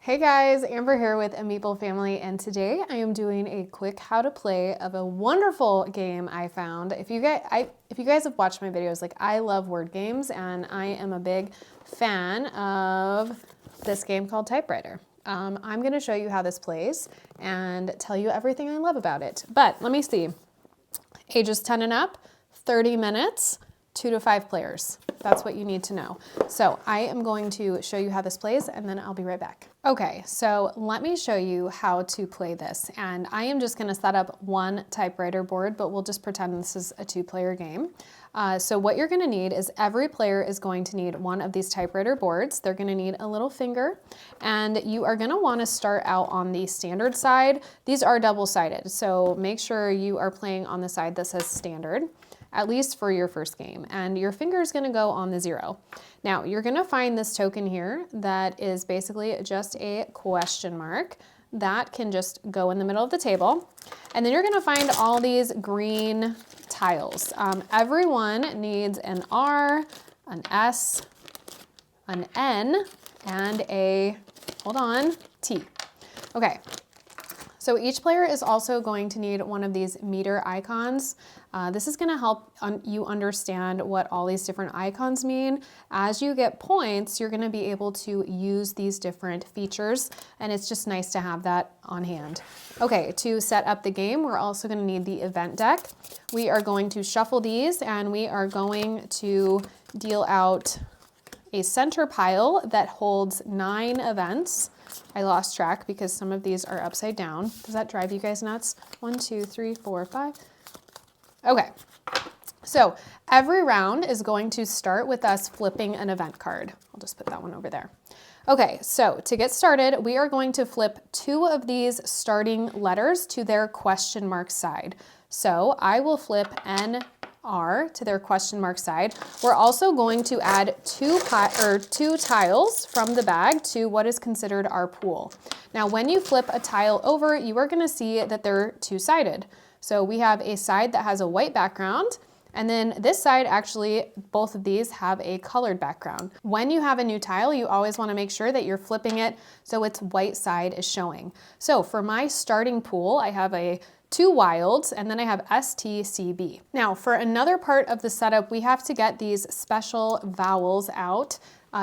Hey guys, Amber here with a Meeple family, and today I am doing a quick how to play of a wonderful game I found. If you guys have watched my videos, like I love word games, and I am a big fan of this game called Typewriter. I'm going to show you how this plays and tell you everything I love about it. But let me see. Ages 10 and up, 30 minutes. 2 to 5 players. That's what you need to know. So I am going to show you how this plays and then I'll be right back. Okay, so let me show you how to play this. And I am just gonna set up one typewriter board, but we'll just pretend this is a 2-player game. So what you're gonna need is every player is going to need one of these typewriter boards. They're gonna need a little finger, and you are gonna wanna start out on the standard side. These are double-sided, so make sure you are playing on the side that says standard, at least for your first game, and your finger is gonna go on the 0. Now, you're gonna find this token here that is basically just a question mark that can just go in the middle of the table. And then you're gonna find all these green tiles. Everyone needs an R, an S, an N, and a, hold on, T. Okay. So each player is also going to need one of these meter icons. This is gonna help you understand what all these different icons mean. As you get points, you're gonna be able to use these different features, and it's just nice to have that on hand. Okay, to set up the game, we're also gonna need the event deck. We are going to shuffle these, and we are going to deal out a center pile that holds 9 events. I lost track because some of these are upside down. Does that drive you guys nuts? 1, 2, 3, 4, 5. Okay, so every round is going to start with us flipping an event card. I'll just put that one over there. Okay, so to get started, we are going to flip 2 of these starting letters to their question mark side. So I will flip NR to their question mark side. We're also going to add 2 tiles from the bag to what is considered our pool. Now, when you flip a tile over, you are going to see that they're 2-sided. So we have a side that has a white background, and then this side, actually, both of these have a colored background. When you have a new tile, you always want to make sure that you're flipping it so its white side is showing. So for my starting pool, I have a 2 wilds, and then I have STCB. Now, for another part of the setup, we have to get these special vowels out.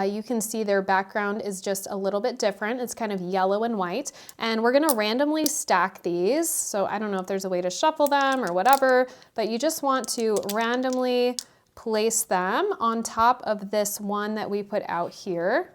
You can see their background is just a little bit different. It's kind of yellow and white, and we're gonna randomly stack these. So I don't know if there's a way to shuffle them or whatever, but you just want to randomly place them on top of this one that we put out here.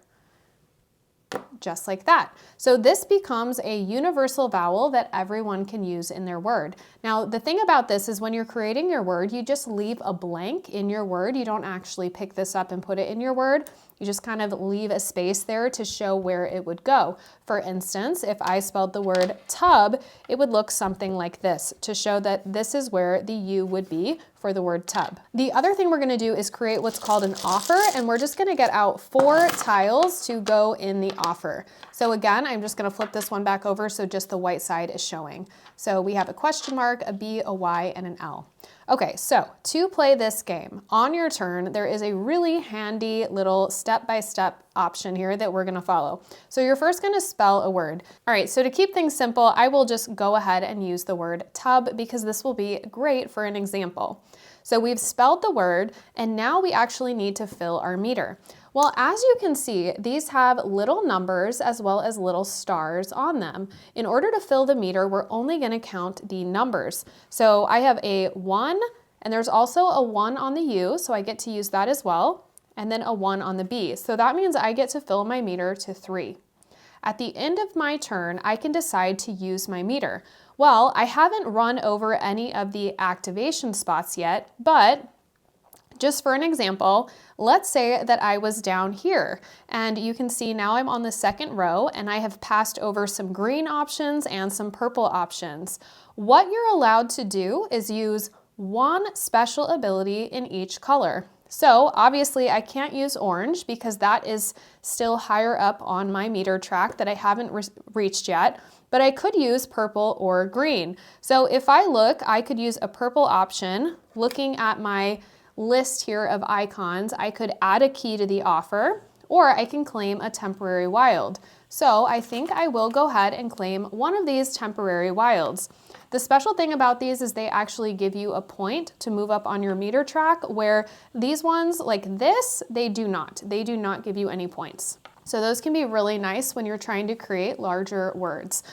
Just like that. So this becomes a universal vowel that everyone can use in their word. Now, the thing about this is when you're creating your word, you just leave a blank in your word. You don't actually pick this up and put it in your word. You just kind of leave a space there to show where it would go. For instance, if I spelled the word tub, it would look something like this to show that this is where the U would be for the word tub. The other thing we're gonna do is create what's called an offer, and we're just gonna get out 4 tiles to go in the offer. So again, I'm just gonna flip this one back over so just the white side is showing. So we have a question mark, a B, a Y, and an L. Okay, so to play this game, on your turn, there is a really handy little step-by-step option here that we're gonna follow. So you're first gonna spell a word. All right, so to keep things simple, I will just go ahead and use the word tub because this will be great for an example. So we've spelled the word, and now we actually need to fill our meter. Well, as you can see, these have little numbers as well as little stars on them. In order to fill the meter, we're only gonna count the numbers. So I have a 1, and there's also a 1 on the U, so I get to use that as well, and then a 1 on the B. So that means I get to fill my meter to 3. At the end of my turn, I can decide to use my meter. Well, I haven't run over any of the activation spots yet, but just for an example, let's say that I was down here, and you can see now I'm on the 2nd row, and I have passed over some green options and some purple options. What you're allowed to do is use 1 special ability in each color. So obviously I can't use orange because that is still higher up on my meter track that I haven't reached yet, but I could use purple or green. So if I look, I could use a purple option. Looking at my list here of icons, I could add a key to the offer, or I can claim a temporary wild. So I think I will go ahead and claim one of these temporary wilds. The special thing about these is they actually give you a point to move up on your meter track, where these ones like this, they do not. They do not give you any points. So those can be really nice when you're trying to create larger words.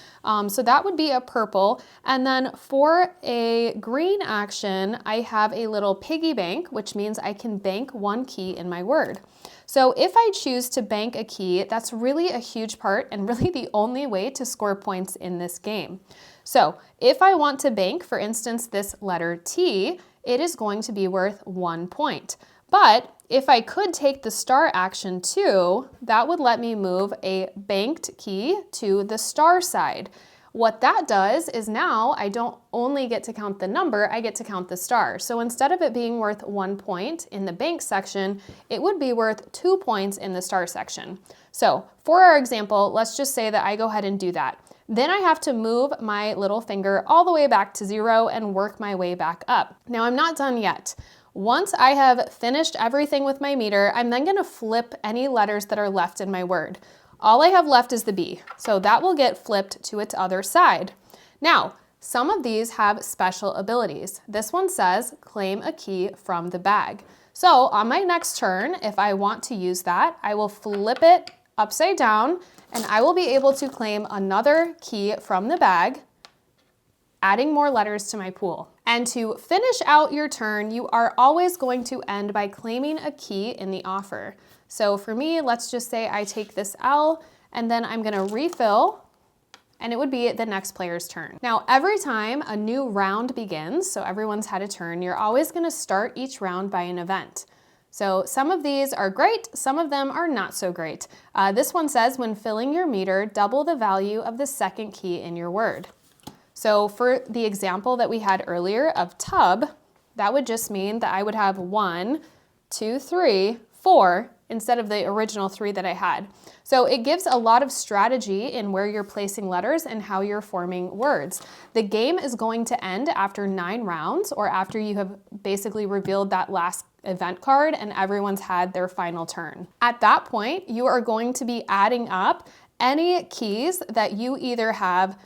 So that would be a purple. And then for a green action, I have a little piggy bank, which means I can bank one key in my word. So if I choose to bank a key, that's really a huge part and really the only way to score points in this game. So if I want to bank, for instance, this letter T, it is going to be worth 1 point. But if I could take the star action too, that would let me move a banked key to the star side. What that does is now I don't only get to count the number, I get to count the star. So instead of it being worth 1 point in the bank section, it would be worth 2 points in the star section. So for our example, let's just say that I go ahead and do that. Then I have to move my little finger all the way back to 0 and work my way back up. Now I'm not done yet. Once I have finished everything with my meter, I'm then gonna flip any letters that are left in my word. All I have left is the B, so that will get flipped to its other side. Now, some of these have special abilities. This one says, claim a key from the bag. So on my next turn, if I want to use that, I will flip it upside down and I will be able to claim another key from the bag, adding more letters to my pool. And to finish out your turn, you are always going to end by claiming a key in the offer. So for me, let's just say I take this L and then I'm gonna refill and it would be the next player's turn. Now, every time a new round begins, so everyone's had a turn, you're always gonna start each round by an event. So some of these are great, some of them are not so great. This one says, when filling your meter, double the value of the second key in your word. So for the example that we had earlier of tub, that would just mean that I would have 1, 2, 3, 4, instead of the original 3 that I had. So it gives a lot of strategy in where you're placing letters and how you're forming words. The game is going to end after 9 rounds, or after you have basically revealed that last event card and everyone's had their final turn. At that point, you are going to be adding up any keys that you either have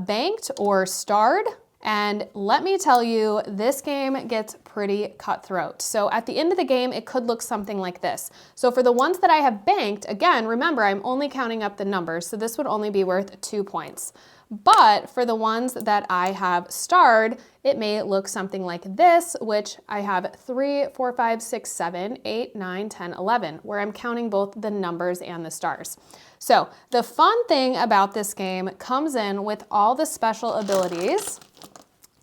banked or starred. And let me tell you, this game gets pretty cutthroat. So at the end of the game, it could look something like this. So for the ones that I have banked, again, remember, I'm only counting up the numbers, so this would only be worth 2 points. But for the ones that I have starred, it may look something like this, which I have 3, 4, 5, 6, 7, 8, 9, 10, 11, where I'm counting both the numbers and the stars. So the fun thing about this game comes in with all the special abilities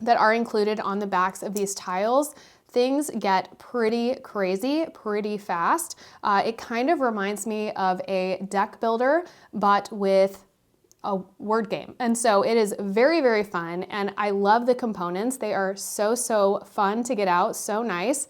that are included on the backs of these tiles. Things get pretty crazy pretty fast. It kind of reminds me of a deck builder, but with a word game. And so it is very, very fun. And I love the components. They are so fun to get out, so nice.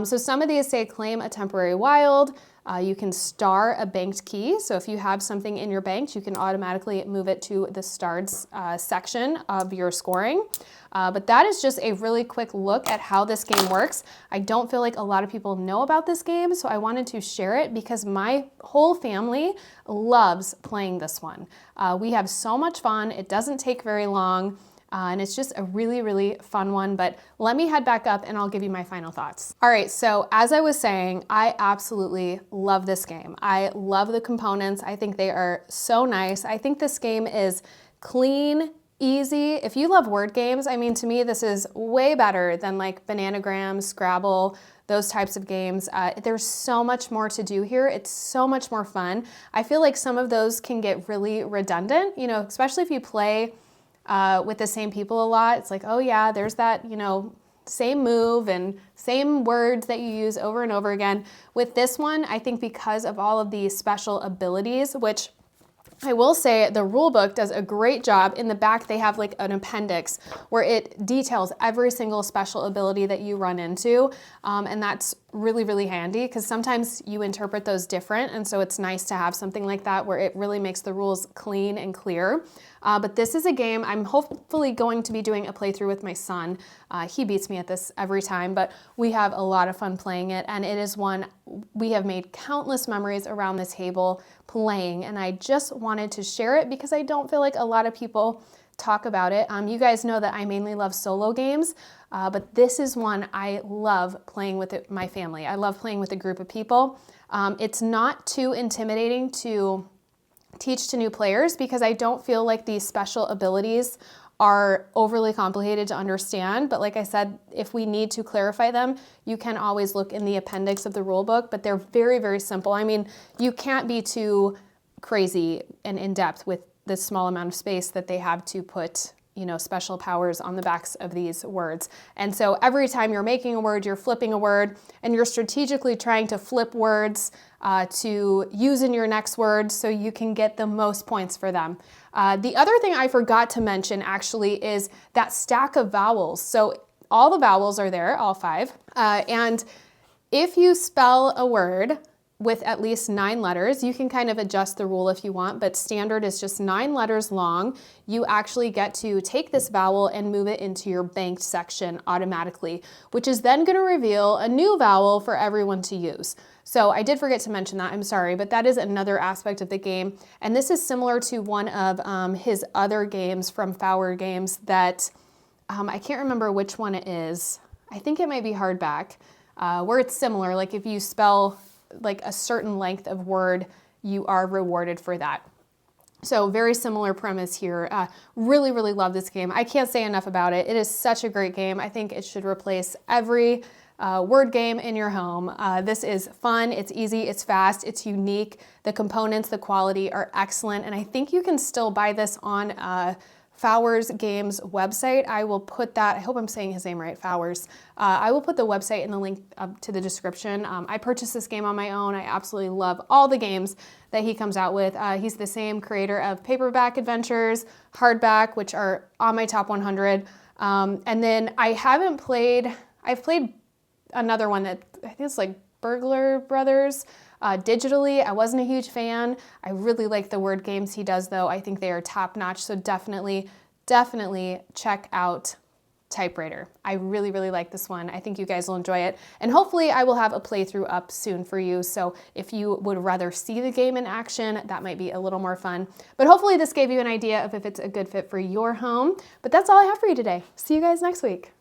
So some of these say claim a temporary wild. You can star a banked key. So if you have something in your bank, you can automatically move it to the starred section of your scoring. But that is just a really quick look at how this game works. I don't feel like a lot of people know about this game, so I wanted to share it because my whole family loves playing this one. We have so much fun. It doesn't take very long. And it's just a really, really fun one, but let me head back up and I'll give you my final thoughts. All right, so as I was saying, I absolutely love this game. I love the components. I think they are so nice. I think this game is clean, easy. If you love word games, I mean, to me, this is way better than like Bananagram, Scrabble, those types of games. There's so much more to do here. It's so much more fun. I feel like some of those can get really redundant, you know, especially if you play with the same people a lot. It's like, oh yeah, there's that, you know, same move and same words that you use over and over again. With this one, I think because of all of the special abilities, which I will say the rule book does a great job. In the back, they have like an appendix where it details every single special ability that you run into. And that's really, really handy because sometimes you interpret those different. And so it's nice to have something like that where it really makes the rules clean and clear. But this is a game I'm hopefully going to be doing a playthrough with my son. He beats me at this every time, but we have a lot of fun playing it. And it is one we have made countless memories around this table playing, and I just wanted to share it because I don't feel like a lot of people talk about it. You guys know that I mainly love solo games, but this is one I love playing with my family. I love playing with a group of people. It's not too intimidating to teach to new players because I don't feel like these special abilities are overly complicated to understand. But like I said, if we need to clarify them, you can always look in the appendix of the rule book, but they're very, very simple. I mean, you can't be too crazy and in-depth with the small amount of space that they have to put, you know, special powers on the backs of these words. And so every time you're making a word, you're flipping a word, and you're strategically trying to flip words to use in your next word so you can get the most points for them. The other thing I forgot to mention actually is that stack of vowels. So all the vowels are there, all 5. And if you spell a word with at least 9 letters, you can kind of adjust the rule if you want, but standard is just 9 letters long. You actually get to take this vowel and move it into your banked section automatically, which is then going to reveal a new vowel for everyone to use. So I did forget to mention that, I'm sorry, but that is another aspect of the game. And this is similar to one of his other games from Fowers Games that I can't remember which one it is. I think it might be Hardback, where it's similar. Like if you spell like a certain length of word, you are rewarded for that. So very similar premise here. Really, really love this game. I can't say enough about it. It is such a great game. I think it should replace every word game in your home. This is fun, it's easy, it's fast, it's unique. The components, the quality are excellent, and I think you can still buy this on Fowers Games website. I will put that, I hope I'm saying his name right, Fowers. I will put the website in the link up to the description. I purchased this game on my own. I absolutely love all the games that he comes out with. He's the same creator of Paperback Adventures, Hardback, which are on my top 100. And then I've played another one that I think it's like Burglar Brothers digitally. I wasn't a huge fan. I really like the word games he does though. I think they are top notch. So definitely check out Typewriter. I really, really like this one. I think you guys will enjoy it. And hopefully I will have a playthrough up soon for you. So if you would rather see the game in action, that might be a little more fun. But hopefully this gave you an idea of if it's a good fit for your home. But that's all I have for you today. See you guys next week.